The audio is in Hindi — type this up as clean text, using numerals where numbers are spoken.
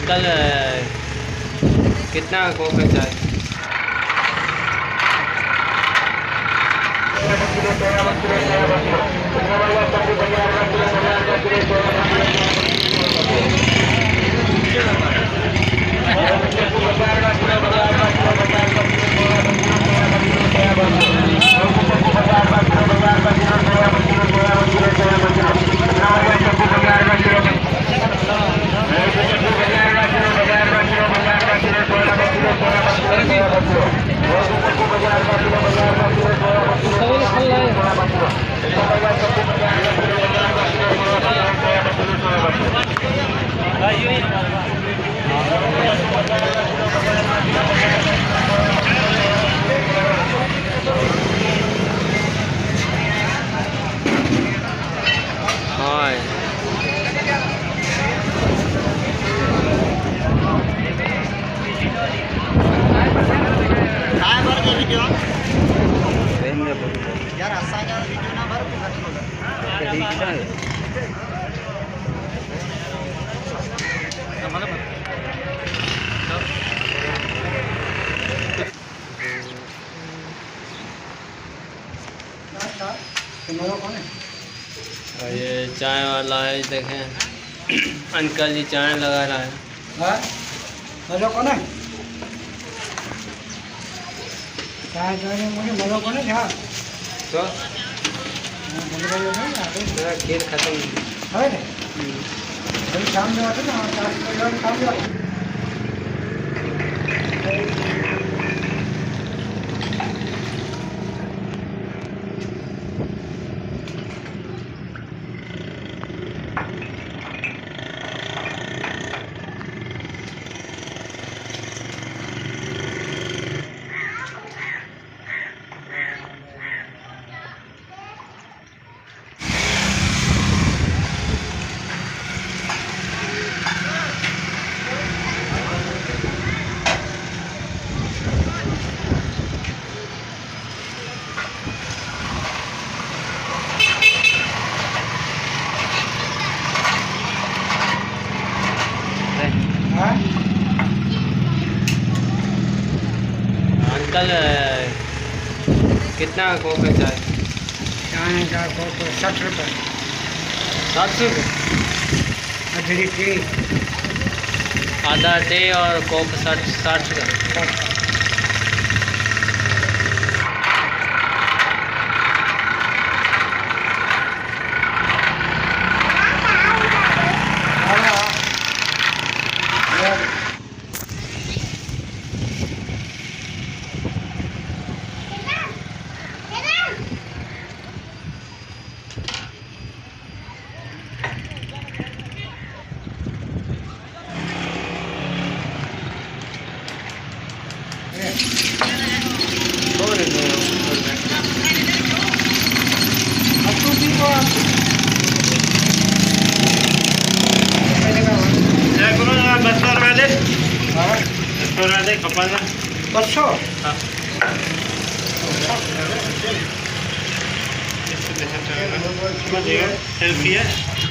अंकल कितना कोक है चाय? यार असा वीडियो ना भर ये चाय वाला है, देखें अंकल जी चाय लगा रहा है। कौन है चाय मुझे मजा कौन है क्या तो मेरा खीर खत्म है शाम में आते ना शाम में अंकल कितना कोक है चाय? चाय का कोक 60 रुपये। 700 रुपये? अधरी टी आधा टे और कोक 60 रुपये। बसो हेल्प किया